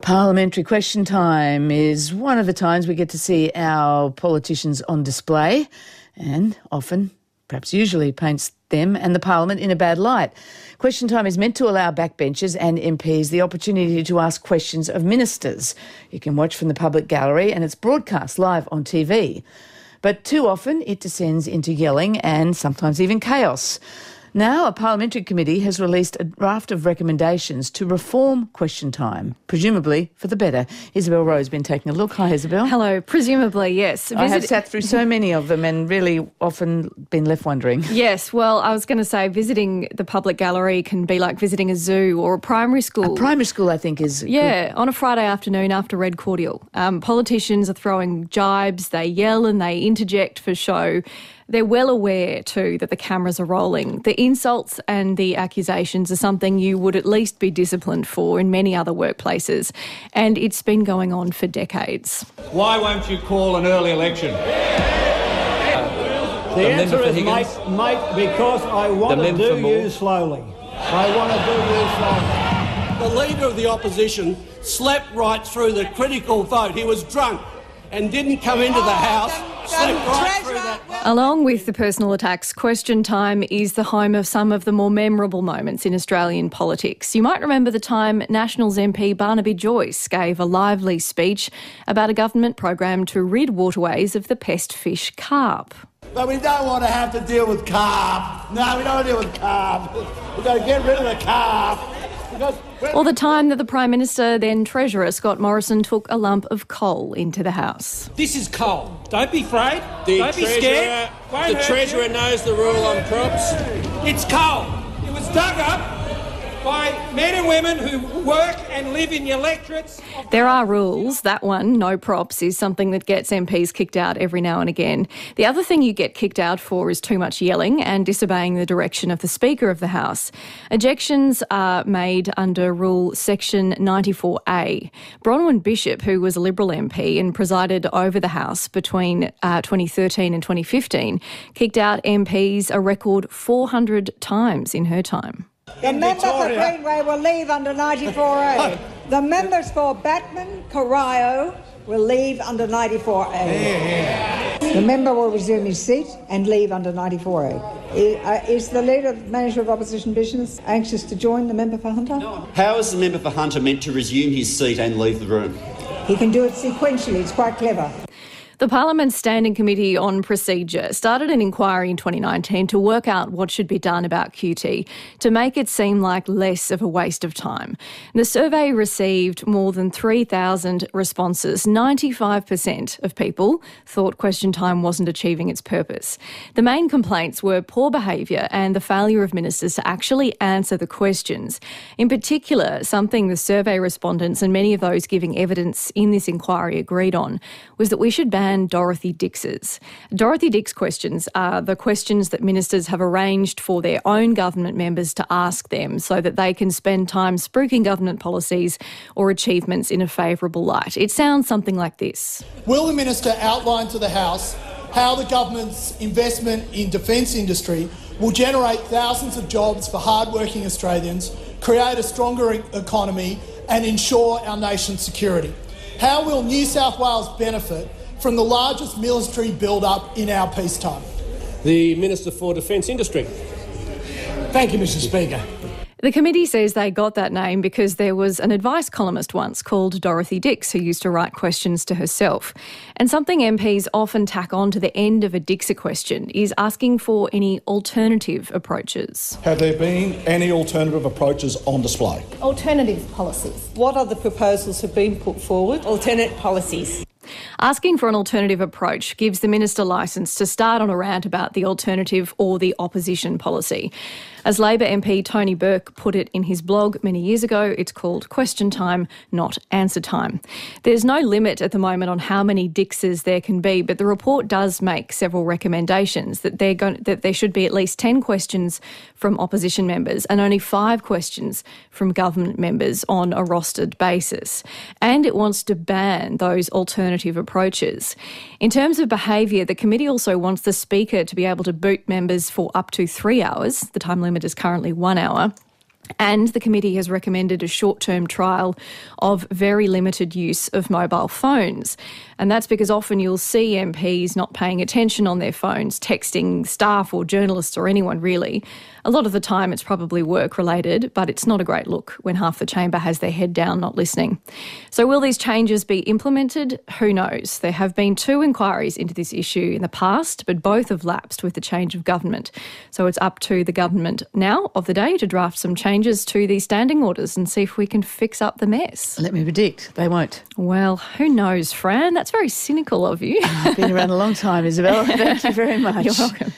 Parliamentary question time is one of the times we get to see our politicians on display and often, perhaps usually, paints them and the Parliament in a bad light. Question time is meant to allow backbenchers and MPs the opportunity to ask questions of ministers. You can watch from the public gallery and it's broadcast live on TV. But too often it descends into yelling and sometimes even chaos. Now, a parliamentary committee has released a draft of recommendations to reform question time, presumably for the better. Isabel Rowe has been taking a look. Hi, Isabel. Hello. Presumably, yes. I have sat through so many of them and really often been left wondering. Yes, well, I was going to say visiting the public gallery can be like visiting a zoo or a primary school. A primary school, I think, is Yeah, good. on a Friday afternoon after Red Cordial. Politicians are throwing jibes, they yell and they interject for show. They're well aware, too, that the cameras are rolling. The insults and the accusations are something you would at least be disciplined for in many other workplaces, and it's been going on for decades. Why won't you call an early election? The answer is, mate, because I want to do you slowly. I want to do you slowly. The Leader of the Opposition slept right through the critical vote. He was drunk and didn't come into the House, slept right through that vote. Along with the personal attacks, question time is the home of some of the more memorable moments in Australian politics. You might remember the time Nationals MP Barnaby Joyce gave a lively speech about a government program to rid waterways of the pest fish carp. But we don't want to have to deal with carp. No, we don't want to deal with carp. We've got to get rid of the carp. Or the time that the Prime Minister, then Treasurer Scott Morrison, took a lump of coal into the House. This is coal. Don't be afraid. Don't be scared. The Treasurer knows the rule on props. It's coal. It was dug up by men and women who work and live in the electorates. There are rules. That one, no props, is something that gets MPs kicked out every now and again. The other thing you get kicked out for is too much yelling and disobeying the direction of the Speaker of the House. Ejections are made under Rule Section 94A. Bronwyn Bishop, who was a Liberal MP and presided over the House between 2013 and 2015, kicked out MPs a record 400 times in her time. The member for Greenway will leave under 94A. The members for Batman, Corio will leave under 94A. The member will resume his seat and leave under 94A. Is the Leader Manager of Opposition Business anxious to join the member for Hunter? How is the member for Hunter meant to resume his seat and leave the room? He can do it sequentially. It's quite clever. The Parliament's Standing Committee on Procedure started an inquiry in 2019 to work out what should be done about QT to make it seem like less of a waste of time. The survey received more than 3,000 responses. 95% of people thought question time wasn't achieving its purpose. The main complaints were poor behaviour and the failure of ministers to actually answer the questions. In particular, something the survey respondents and many of those giving evidence in this inquiry agreed on was that we should ban Dorothy Dix's. Dorothy Dix questions are the questions that ministers have arranged for their own government members to ask them so that they can spend time spruiking government policies or achievements in a favourable light. It sounds something like this. Will the Minister outline to the House how the government's investment in defence industry will generate thousands of jobs for hard-working Australians, create a stronger economy and ensure our nation's security? How will New South Wales benefit from the largest military build-up in our peacetime? The Minister for Defence Industry. Thank you, Mr. Speaker. The committee says they got that name because there was an advice columnist once called Dorothy Dix who used to write questions to herself. And something MPs often tack on to the end of a Dixer question is asking for any alternative approaches. Have there been any alternative approaches on display? Alternative policies. What other proposals have been put forward? Alternate policies. Asking for an alternative approach gives the minister licence to start on a rant about the alternative or the opposition policy. As Labor MP Tony Burke put it in his blog many years ago, it's called question time, not answer time. There's no limit at the moment on how many Dixes there can be, but the report does make several recommendations that there should be at least 10 questions from opposition members and only 5 questions from government members on a rostered basis. And it wants to ban those alternative approaches. In terms of behaviour, the committee also wants the Speaker to be able to boot members for up to 3 hours. The time limit is currently 1 hour. And the committee has recommended a short-term trial of very limited use of mobile phones. And that's because often you'll see MPs not paying attention on their phones, texting staff or journalists or anyone really. A lot of the time it's probably work-related, but it's not a great look when half the chamber has their head down not listening. So will these changes be implemented? Who knows? There have been 2 inquiries into this issue in the past, but both have lapsed with the change of government. So it's up to the government now of the day to draft some changes to these standing orders and see if we can fix up the mess. Let me predict, they won't. Well, who knows, Fran? That's very cynical of you. Been around a long time, Isabel. Thank you very much. You're welcome.